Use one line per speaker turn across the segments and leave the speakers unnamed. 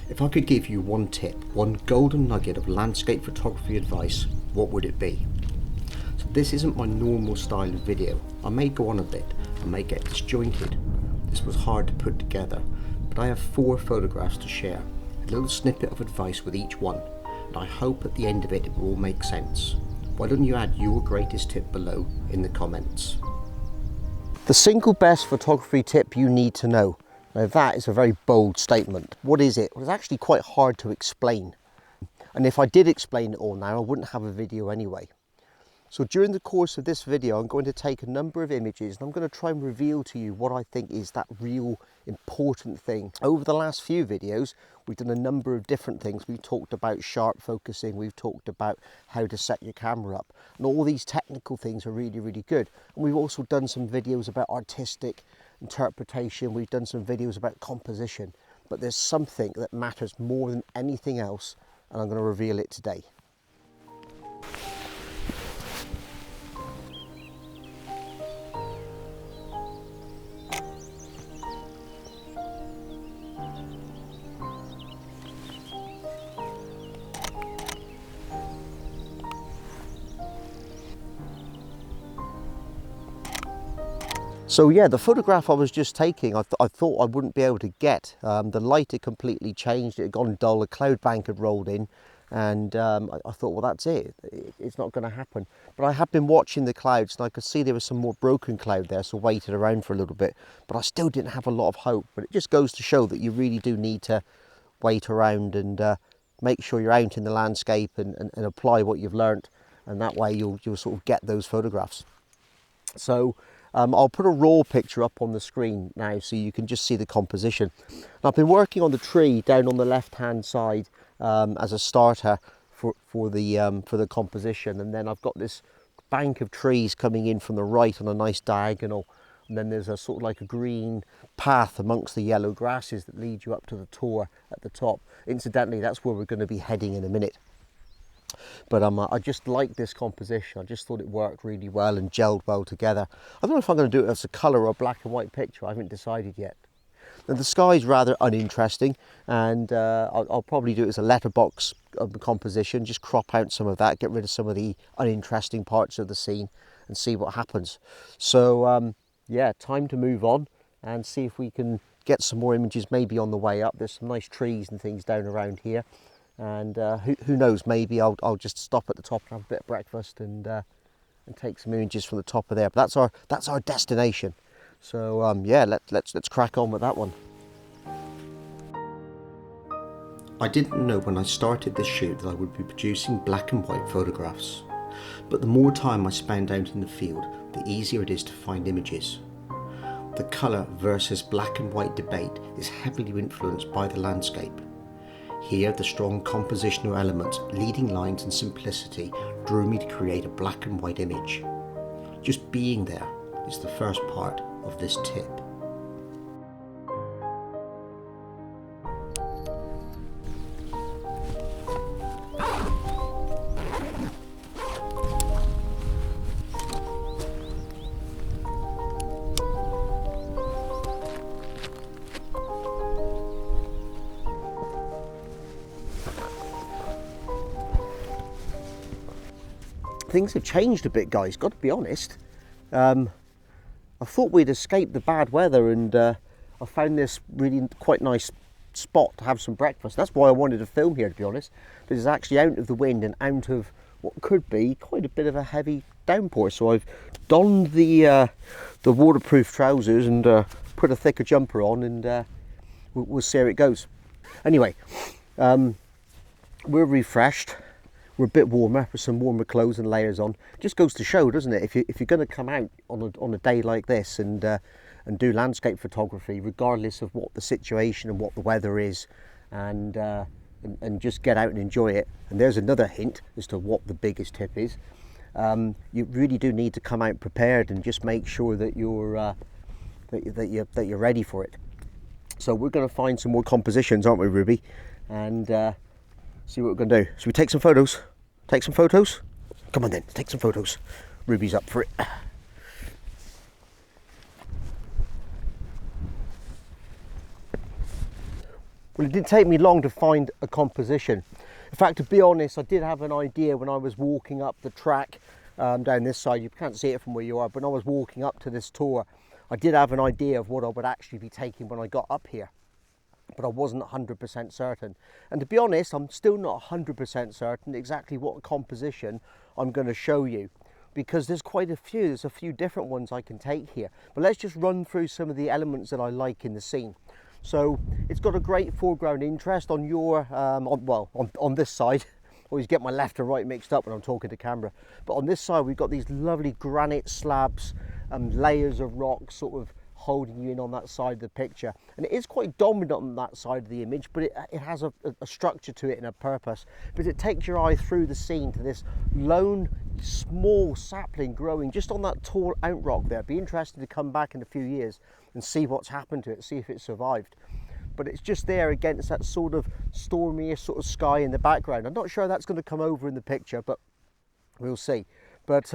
If I could give you one tip, one golden nugget of landscape photography advice, what would it be? So this isn't my normal style of video. I may go on a bit, I may get disjointed. This was hard to put together, but I have 4 photographs to share, a little snippet of advice with each one, and I hope at the end of it will all make sense. Why don't you add your greatest tip below in the comments? The single best photography tip you need to know. Now that is a very bold statement. What is it? Well, it's actually quite hard to explain. And if I did explain it all now, I wouldn't have a video anyway. So during the course of this video, I'm going to take a number of images and I'm going to try and reveal to you what I think is that real important thing. Over the last few videos, we've done a number of different things. We've talked about sharp focusing, we've talked about how to set your camera up. And all these technical things are really, really good. And we've also done some videos about artistic interpretation, we've done some videos about composition. But there's something that matters more than anything else, and I'm going to reveal it today. So yeah, the photograph I was just taking, I thought I wouldn't be able to get. The light had completely changed, it had gone dull, a cloud bank had rolled in, and I thought, well, that's it, it's not going to happen. But I had been watching the clouds and I could see there was some more broken cloud there, so waited around for a little bit, but I still didn't have a lot of hope. But it just goes to show that you really do need to wait around and make sure you're out in the landscape and apply what you've learnt, and that way you'll sort of get those photographs. So I'll put a raw picture up on the screen now so you can just see the composition. And I've been working on the tree down on the left hand side as a starter for the composition, and then I've got this bank of trees coming in from the right on a nice diagonal, and then there's a sort of like a green path amongst the yellow grasses that lead you up to the tor at the top. Incidentally, that's where we're going to be heading in a minute. But I just like this composition. I just thought it worked really well and gelled well together. I don't know if I'm going to do it as a colour or a black and white picture. I haven't decided yet. Now the sky's rather uninteresting, and I'll probably do it as a letterbox composition. Just crop out some of that, get rid of some of the uninteresting parts of the scene, and see what happens. So yeah, time to move on and see if we can get some more images maybe on the way up. There's some nice trees and things down around here. And who knows, maybe I'll just stop at the top and have a bit of breakfast and take some images from the top of there. But that's our destination. So yeah, let's crack on with that one. I didn't know when I started this shoot that I would be producing black and white photographs. But the more time I spend out in the field, the easier it is to find images. The colour versus black and white debate is heavily influenced by the landscape. Here, the strong compositional elements, leading lines and simplicity drew me to create a black and white image. Just being there is the first part of this tip. Things have changed a bit, guys, got to be honest. I thought we'd escaped the bad weather, and I found this really quite nice spot to have some breakfast. That's why I wanted to film here, to be honest, because it's actually out of the wind and out of what could be quite a bit of a heavy downpour. So I've donned the waterproof trousers and put a thicker jumper on, and we'll see how it goes. Anyway, we're refreshed. We're a bit warmer with some warmer clothes and layers on. It just goes to show, doesn't it? If you're going to come out on a day like this and do landscape photography, regardless of what the situation and what the weather is, and just get out and enjoy it. And there's another hint as to what the biggest tip is. You really do need to come out prepared and just make sure that you're ready for it. So we're going to find some more compositions, aren't we, Ruby? And see what we're going to do. Should we take some photos? Take some photos? Come on then, take some photos. Ruby's up for it. Well, it didn't take me long to find a composition. In fact, to be honest, I did have an idea when I was walking up the track down this side. You can't see it from where you are, but when I was walking up to this tour, I did have an idea of what I would actually be taking when I got up here, but I wasn't 100% certain. And to be honest, I'm still not 100% certain exactly what composition I'm going to show you, because there's quite a few. There's a few different ones I can take here. But let's just run through some of the elements that I like in the scene. So it's got a great foreground interest on your, on this side. I always get my left and right mixed up when I'm talking to camera. But on this side, we've got these lovely granite slabs and layers of rock sort of holding you in on that side of the picture. And it is quite dominant on that side of the image, but it has a structure to it and a purpose, because it takes your eye through the scene to this lone small sapling growing just on that tall outrock there. It'd be interesting to come back in a few years and see what's happened to it, see if it survived. But it's just there against that sort of stormy sort of sky in the background. I'm not sure that's going to come over in the picture, but we'll see. But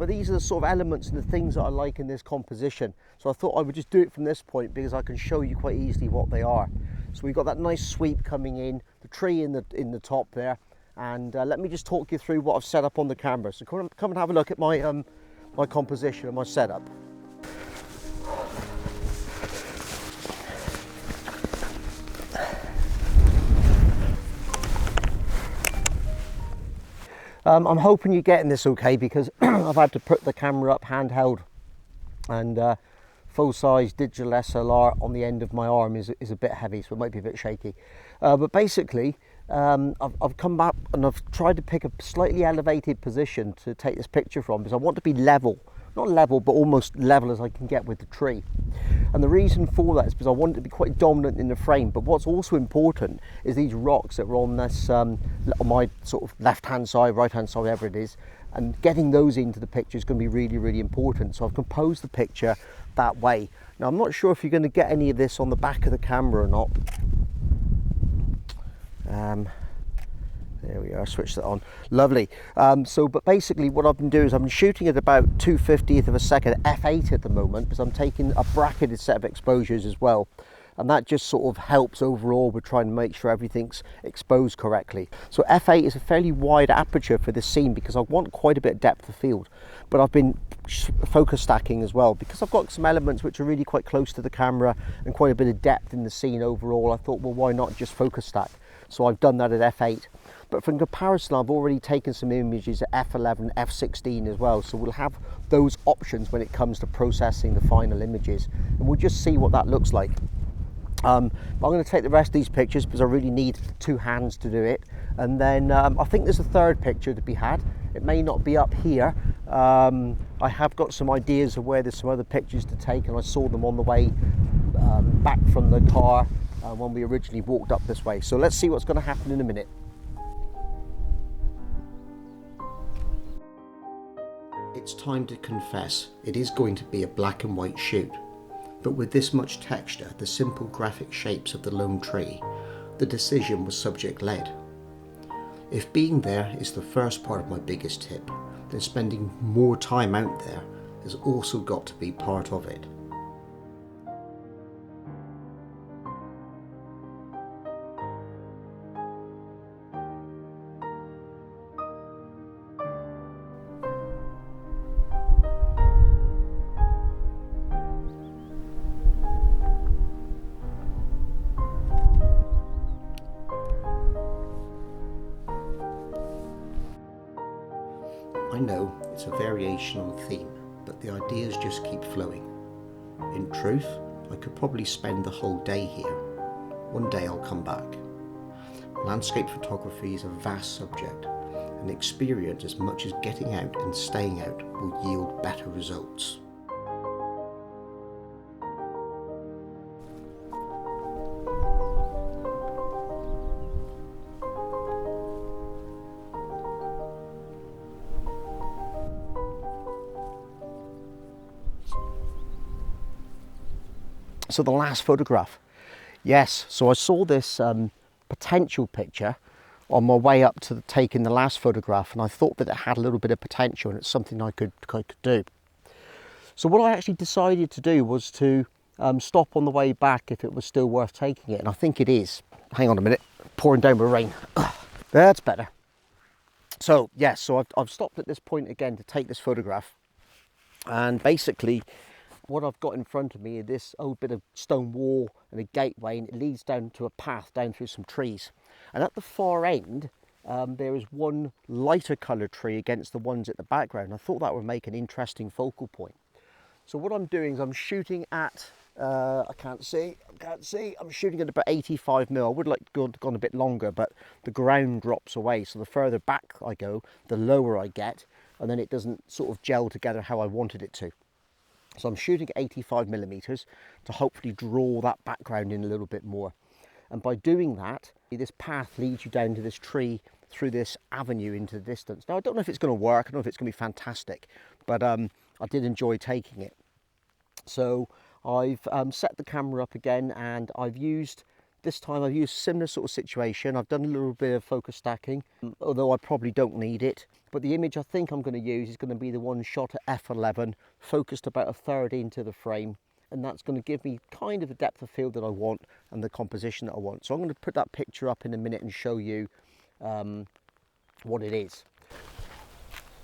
these are the sort of elements and the things that I like in this composition. So I thought I would just do it from this point, because I can show you quite easily what they are. So we've got that nice sweep coming in, the tree in the top there, and let me just talk you through what I've set up on the camera. So come and have a look at my my composition and my setup. I'm hoping you're getting this okay, because I've had to put the camera up handheld, and full-size digital SLR on the end of my arm is a bit heavy, so it might be a bit shaky. But basically, I've come back and I've tried to pick a slightly elevated position to take this picture from, because I want to be level. Not level, but almost level as I can get with the tree. And the reason for that is because I want it to be quite dominant in the frame. But what's also important is these rocks that are on this, on my sort of left-hand side, right-hand side, whatever it is, and getting those into the picture is going to be really, really important. So I've composed the picture that way. Now, I'm not sure if you're going to get any of this on the back of the camera or not. There we are, switch that on. Lovely. But basically what I've been doing is I've been shooting at about 2/50th of a second, f8 at the moment, because I'm taking a bracketed set of exposures as well. And that just sort of helps overall with trying to make sure everything's exposed correctly. So f8 is a fairly wide aperture for this scene, because I want quite a bit of depth of field. But I've been focus stacking as well, because I've got some elements which are really quite close to the camera and quite a bit of depth in the scene overall. I thought, well, why not just focus stack? So I've done that at f8. But for comparison, I've already taken some images at f11, f16 as well. So we'll have those options when it comes to processing the final images. And we'll just see what that looks like. But I'm going to take the rest of these pictures because I really need two hands to do it. And then I think there's a third picture to be had. It may not be up here. I have got some ideas of where there's some other pictures to take, and I saw them on the way back from the car when we originally walked up this way. So let's see what's going to happen in a minute. It's time to confess, it is going to be a black and white shoot. But with this much texture, the simple graphic shapes of the lone tree, the decision was subject-led. If being there is the first part of my biggest tip, then spending more time out there has also got to be part of it. I know it's a variation on theme, but the ideas just keep flowing. In truth, I could probably spend the whole day here. One day I'll come back. Landscape photography is a vast subject, and experience as much as getting out and staying out will yield better results. So the last photograph, yes, so I saw this potential picture on my way up to taking the last photograph, and I thought that it had a little bit of potential and it's something I could do. So what I actually decided to do was to stop on the way back if it was still worth taking it, and I think it is. hang on a minute, pouring down with rain. That's better. So yes, so I've stopped at this point again to take this photograph, and basically what I've got in front of me is this old bit of stone wall and a gateway, and it leads down to a path down through some trees. And at the far end, there is one lighter coloured tree against the ones at the background. I thought that would make an interesting focal point. So what I'm doing is I'm shooting at, I can't see, I'm shooting at about 85mm. I would like to have gone a bit longer, but the ground drops away. So the further back I go, the lower I get, and then it doesn't sort of gel together how I wanted it to. So I'm shooting at 85mm to hopefully draw that background in a little bit more. And by doing that, this path leads you down to this tree through this avenue into the distance. Now, I don't know if it's going to work, I don't know if it's going to be fantastic, but I did enjoy taking it. So I've set the camera up again, and this time I've used a similar sort of situation. I've done a little bit of focus stacking, although I probably don't need it. But the image I think I'm going to use is going to be the one shot at f11, focused about 1/3 into the frame. And that's going to give me kind of the depth of field that I want and the composition that I want. So I'm going to put that picture up in a minute and show you what it is.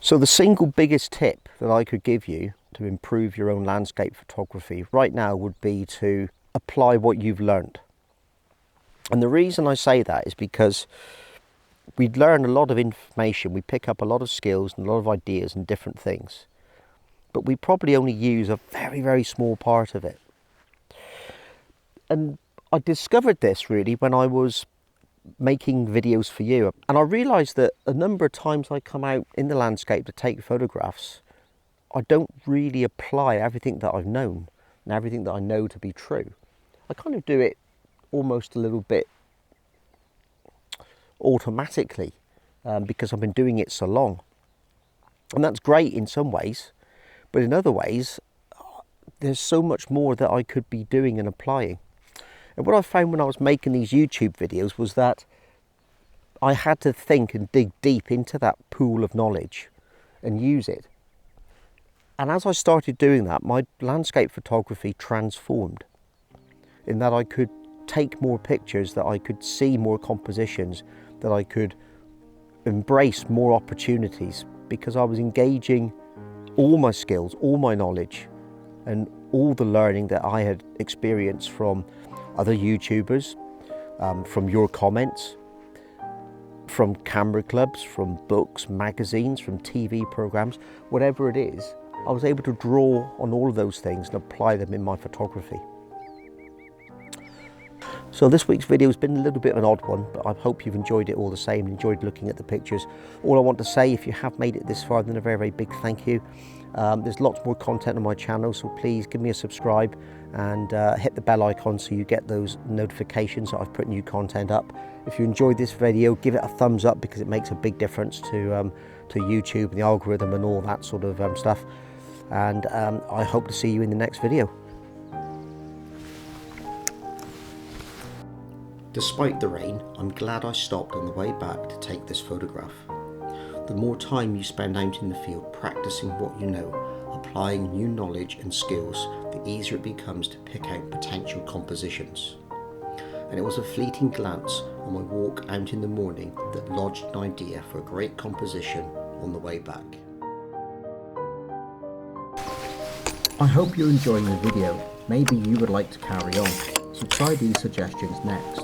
So the single biggest tip that I could give you to improve your own landscape photography right now would be to apply what you've learned. And the reason I say that is because we learn a lot of information, we pick up a lot of skills and a lot of ideas and different things, but we probably only use a very, very small part of it. And I discovered this really when I was making videos for you, and I realised that a number of times I come out in the landscape to take photographs, I don't really apply everything that I've known and everything that I know to be true. I kind of do it almost a little bit automatically because I've been doing it so long, and that's great in some ways. But in other ways, there's so much more that I could be doing and applying. And what I found when I was making these YouTube videos was that I had to think and dig deep into that pool of knowledge and use it. And as I started doing that, my landscape photography transformed, in that I could take more pictures, that I could see more compositions, that I could embrace more opportunities, because I was engaging all my skills, all my knowledge, and all the learning that I had experienced from other YouTubers, from your comments, from camera clubs, from books, magazines, from TV programs, whatever it is. I was able to draw on all of those things and apply them in my photography. So this week's video has been a little bit of an odd one, but I hope you've enjoyed it all the same, enjoyed looking at the pictures. All I want to say, if you have made it this far, then a very, very big thank you. There's lots more content on my channel, so please give me a subscribe and hit the bell icon so you get those notifications that I've put new content up. If you enjoyed this video, give it a thumbs up, because it makes a big difference to YouTube and the algorithm and all that sort of stuff. And I hope to see you in the next video. Despite the rain, I'm glad I stopped on the way back to take this photograph. The more time you spend out in the field practicing what you know, applying new knowledge and skills, the easier it becomes to pick out potential compositions. And it was a fleeting glance on my walk out in the morning that lodged an idea for a great composition on the way back. I hope you're enjoying the video. Maybe you would like to carry on, so try these suggestions next.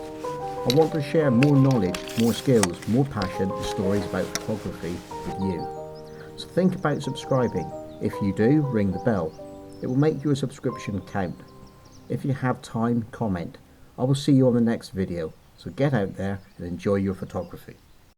I want to share more knowledge, more skills, more passion and stories about photography with you. So think about subscribing. If you do, ring the bell. It will make your subscription count. If you have time, comment. I will see you on the next video. So get out there and enjoy your photography.